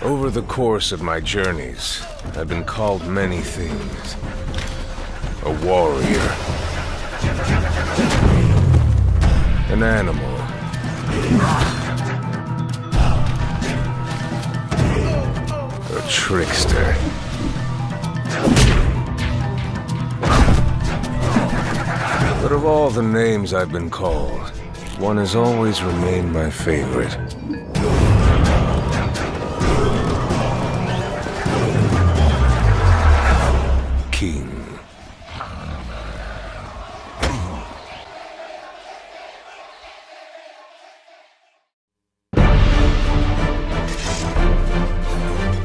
Over the course of my journeys, I've been called many things. A warrior. An animal. A trickster. But of all the names I've been called, one has always remained my favorite. King.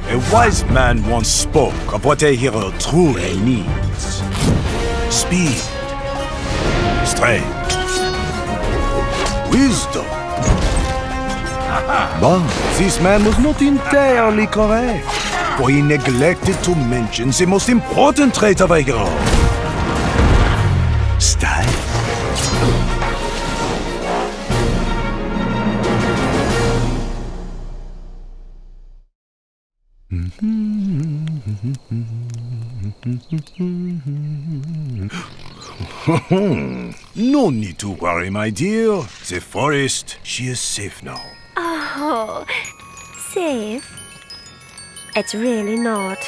A wise man once spoke of what a hero truly needs. Speed, strength, wisdom. But this man was not entirely correct, for he neglected to mention the most important trait of a hero. Style. No need to worry, my dear. The forest, she is safe now. Oh, safe? It's really not.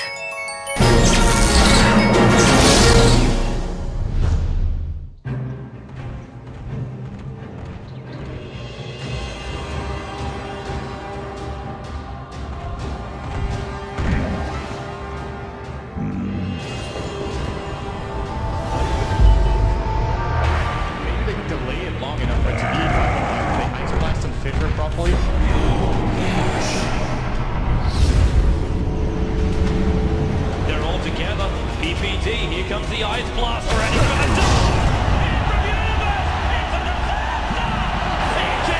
Properly. They're all together. PPT, here comes the Ice Blaster, and he's gonna die! PG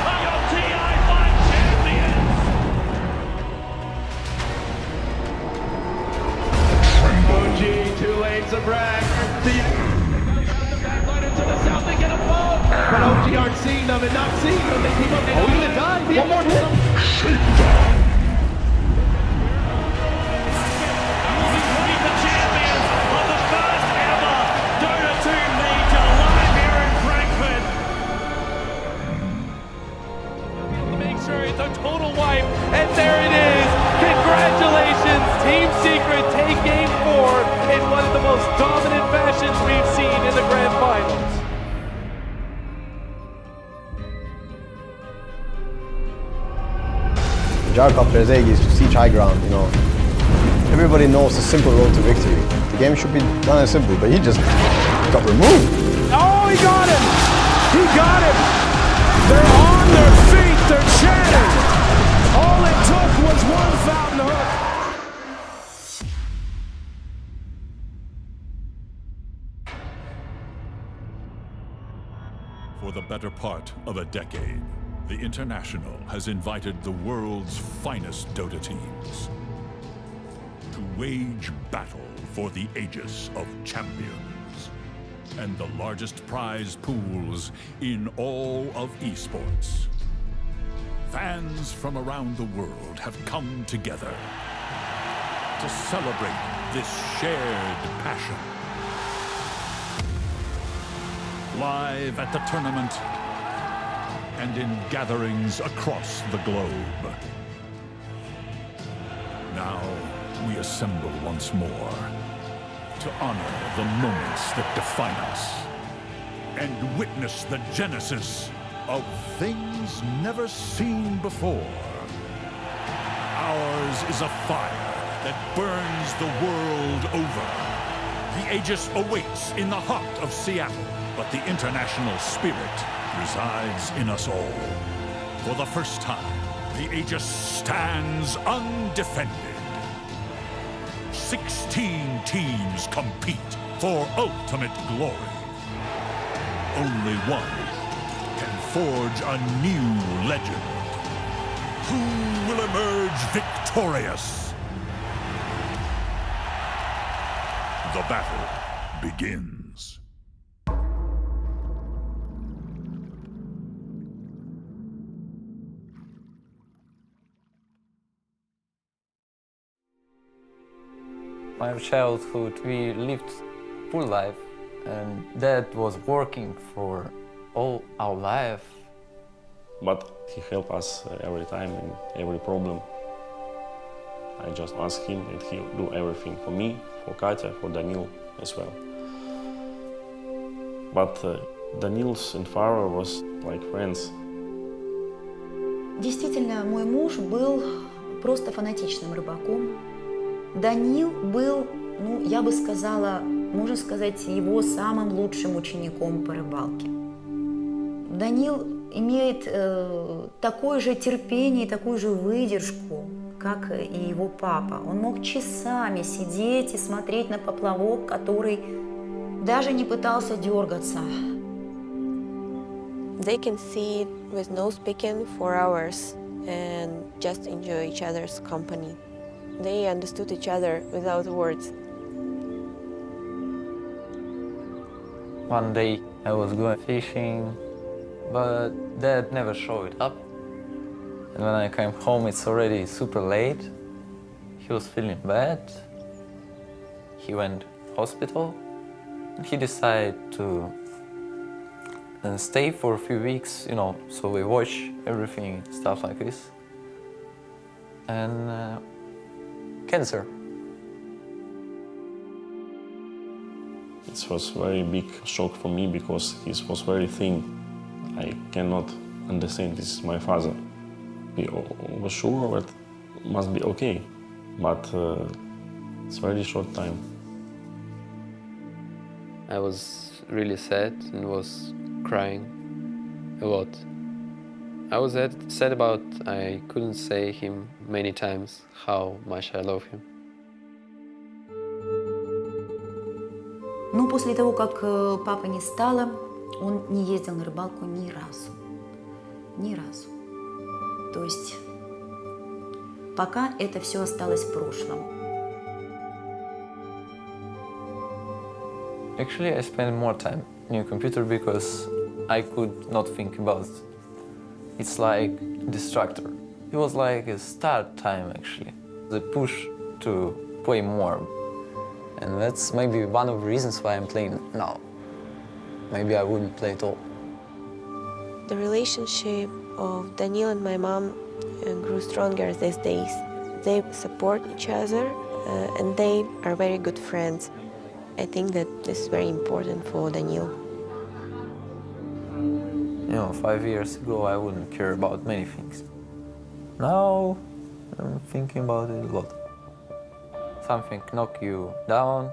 are your TI5 champions! OG, 2 lanes of brag. The backline into the south, they get a ball! But OG aren't seeing them and not seeing them. They keep up. Are we gonna die? One more hit. The champions of the first ever Dota 2 Major live here in Frankfurt. Make sure it's a total wipe, and there it is. Congratulations, Team Secret take Game 4 in one of the most dominant fashions we've seen in the Grand Finals. Jarkov Rezeg is to siege high ground, you know. Everybody knows the simple road to victory. The game should be done as simple, but he just got removed. Oh, he got him! He got him! They're on their feet, they're chatting! All it took was one fountain hook. For the better part of a decade, the International has invited the world's finest Dota teams to wage battle for the Aegis of Champions and the largest prize pools in all of esports. Fans from around the world have come together to celebrate this shared passion. Live at the tournament and in gatherings across the globe. Now we assemble once more to honor the moments that define us and witness the genesis of things never seen before. Ours is a fire that burns the world over. The Aegis awaits in the heart of Seattle, but the international spirit resides in us all. For the first time, the Aegis stands undefended. 16 teams compete for ultimate glory. Only one can forge a new legend. Who will emerge victorious? The battle begins. my childhood, we lived full life, and Dad was working for all our life. But he helped us every time in every problem. I just ask him and he'll do everything for me, for Katya, for Danil as well. But Danil's and Farah was like friends. Действительно, мой муж был просто фанатичным рыбаком. Данил был, ну, я бы сказала, можно сказать, его самым лучшим учеником по рыбалке. Данил имеет такое же терпение, такую же выдержку, как и его папа. Он мог часами сидеть и смотреть на поплавок, который даже не пытался дергаться. They can sit with no speaking for hours and just enjoy each other's company. They understood each other without words. One day I was going fishing, but Dad never showed up. And when I came home, it's already super late. He was feeling bad. He went hospital. He decided to stay for a few weeks, you know, so we watch everything, stuff like this. And cancer. It was a very big shock for me because he was very thin. I cannot understand this is my father. We were sure that it must be okay, but it's a very short time. I was really sad and was crying a lot. I was sad about I couldn't say him many times how much I love him. Но после того, как папы не стало, он не ездил на рыбалку ни разу. Ни разу. То есть пока это все осталось в прошлом. Actually, I spent more time in a computer because I could not think about it. It's like distractor. It was like a start time, actually. The push to play more. And that's maybe one of the reasons why I'm playing now. Maybe I wouldn't play at all. The relationship of Daniil and my mom grew stronger these days. They support each other and they are very good friends. I think that this is very important for Daniil. You know, 5 years ago I wouldn't care about many things. Now I'm thinking about it a lot. Something knock you down,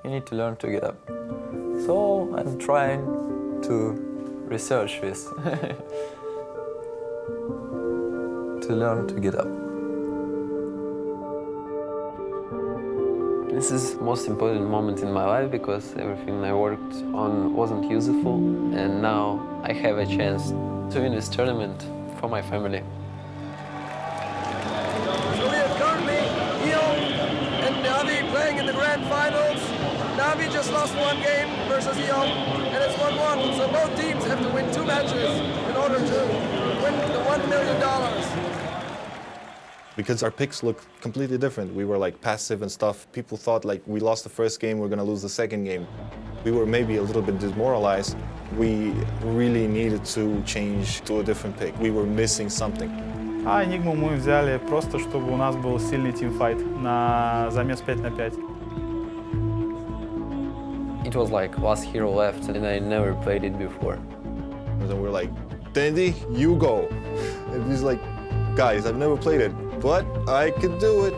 you need to learn to get up. So I'm trying to research this, to learn to get up. This is the most important moment in my life because everything I worked on wasn't useful, and now I have a chance to win this tournament for my family. So we have currently Ion and Navi playing in the grand finals. Navi just lost one game versus Ion, and it's 1-1. So both teams have to win 2 matches in order to win the $1 million. Because our picks look completely different. We were like passive and stuff. People thought like we lost the first game, we're gonna lose the second game. We were maybe a little bit demoralized. We really needed to change to a different pick. We were missing something. А Enigmu мы взяли просто, чтобы у нас был сильный тимфайт на замес 5 на 5. It was like last hero left, and I never played it before. And then we're like, Dandy, you go. And he's like, guys, I've never played it, but I could do it.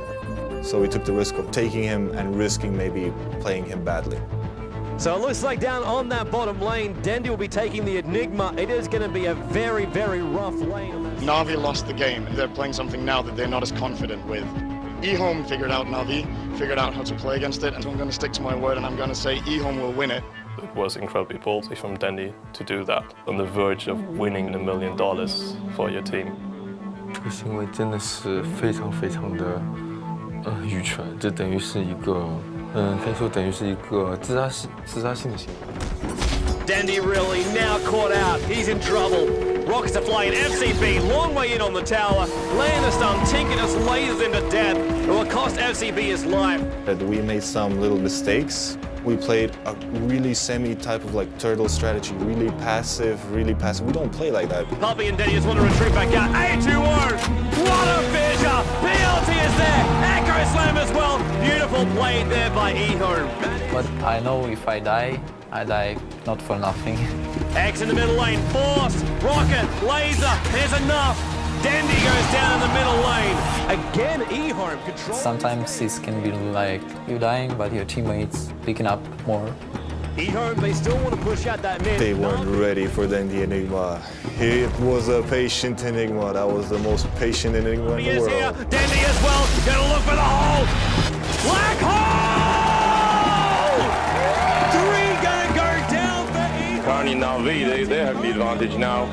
So we took the risk of taking him and risking maybe playing him badly. So it looks like down on that bottom lane, Dandy will be taking the Enigma. It is going to be a very, very rough lane. Navi lost the game. They're playing something now that they're not as confident with. eHome figured out Navi, figured out how to play against it, and so I'm going to stick to my word and I'm going to say eHome will win it. It was incredibly ballsy from Dandy to do that, on the verge of winning $1 million for your team. 这个行为真的是非常非常的愚蠢，这等于是一个可以说等于是一个自杀性的行为。 Dandy really now caught out. He's in trouble. Rockets are flying. FCB, long way in on the tower. Laying the stun. Tinker just lasers him to death. It will cost FCB his life. We made some little mistakes. We played a really semi-type of like turtle strategy, really passive. We don't play like that. Puppy and Denny just want to retreat back out. A2-0! What a fissure! PLT is there! Echo Slam as well! Beautiful play there by Ehome. But I know if I die not for nothing. X in the middle lane, forced, rocket, laser, there's enough. Dandy goes down in the middle lane. Again, Ehome controls. Sometimes this can be like you dying, but your teammates picking up more. Ehome, they still want to push out that mid. They weren't ready for the Enigma. It was a patient Enigma. That was the most patient Enigma in the world. Here. Dandy as well, gonna look for the hole. Black hole! 3 gonna go down for Ehome. Carney and Navi, they have the advantage now.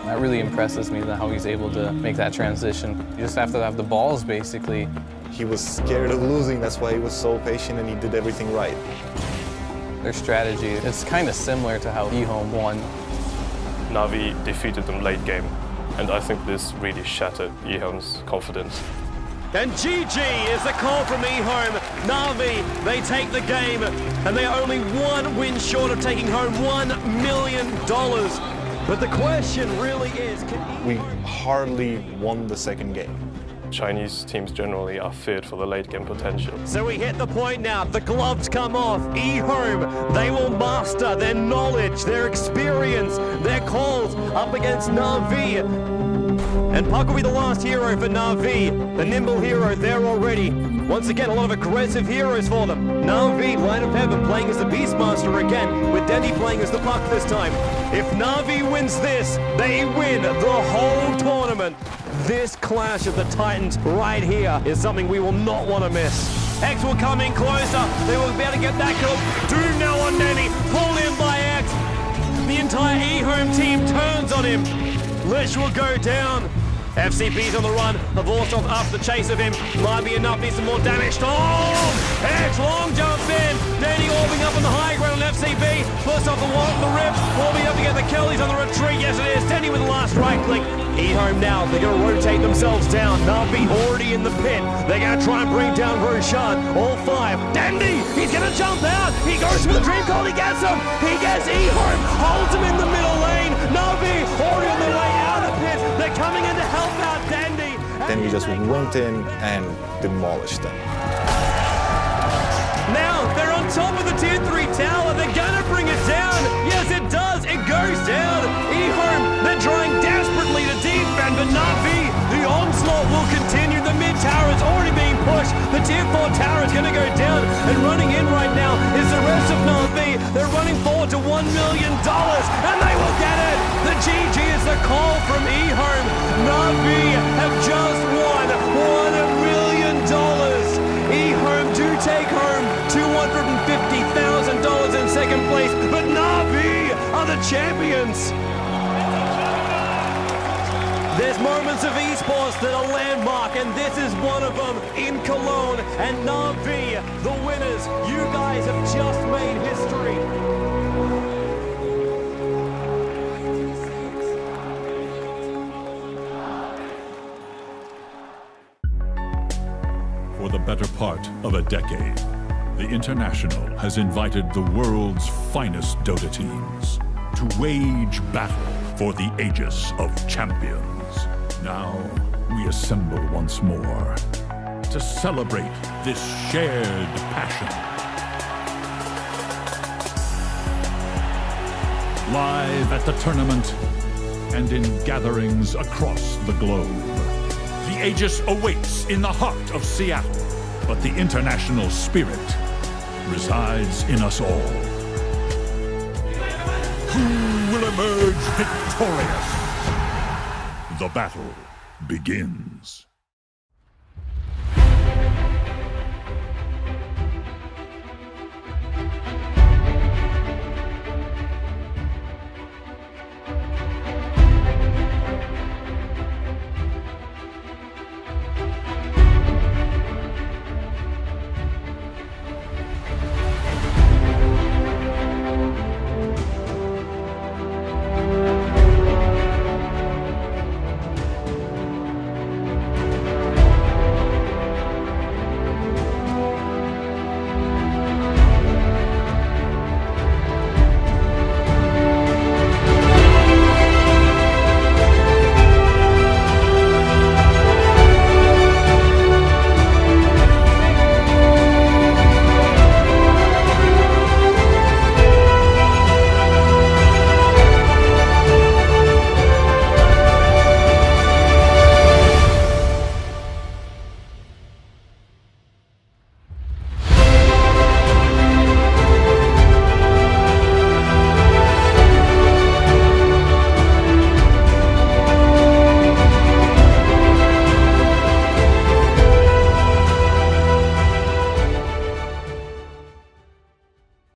That really impresses me, how he's able to make that transition. You just have to have the balls, basically. He was scared of losing, that's why he was so patient and he did everything right. Their strategy is kind of similar to how Ehome won. Navi defeated them late game, and I think this really shattered Ehome's confidence. And GG is the call from Ehome. Navi, they take the game, and they are only 1 win short of taking home $1 million. But the question really is, we hardly won the second game. Chinese teams generally are feared for the late game potential. So we hit the point now, the gloves come off. Ehome, they will master their knowledge, their experience, their calls up against Navi. And Puck will be the last hero for Navi, the nimble hero there already. Once again, a lot of aggressive heroes for them. Navi, Line of Heaven, playing as the Beastmaster again, with Denny playing as the Puck this time. If Navi wins this, they win the whole tournament. This clash of the Titans right here is something we will not want to miss. X will come in closer. They will be able to get that kill. Doom now on Denny, pulled in by X. The entire Ehome team turns on him. Lish will go down. FCB's on the run.Avorsov up the chase of him. Might be enough, needs some more damage. Oh! X long jump in. Danny orbing up on the high ground on FCB. First off the wall, the rips. Orbing up to get the kill. He's on the retreat. Yes, it is. Danny with the last right click. Ehome now. They're going to rotate themselves down. Navi already in the pit. They're going to try and bring down Roshan. All 5. Dandy! He's going to jump out. He goes for the dream call. He gets him. He gets Ehome. Holds him in the middle lane. Navi already on the way out of the pit. They're coming in to help out Dandy. Then we just went in and demolished them. Now they're on top of the tier 3 tower. They're gonna bring it down. Yes, it does. It goes down. Ehome, they're trying desperately to defend, but Navi, the onslaught will continue. The mid tower is already being pushed. The tier 4 tower is gonna go down, and running in right now is the rest of Navi. They're running forward to $1 million, and they will get it. The GG is the call from Ehome. Navi have just won $1 million. Ehome do take home $250,000 in second place, but Navi are the champions. There's moments of esports that are landmark, and this is one of them in Cologne. And Navi, the winners, you guys have just made history. For the better part of a decade, the International has invited the world's finest Dota teams to wage battle for the Aegis of Champions. Now, we assemble once more to celebrate this shared passion. Live at the tournament and in gatherings across the globe, the Aegis awaits in the heart of Seattle, but the international spirit resides in us all. Who will emerge victorious? The battle begins.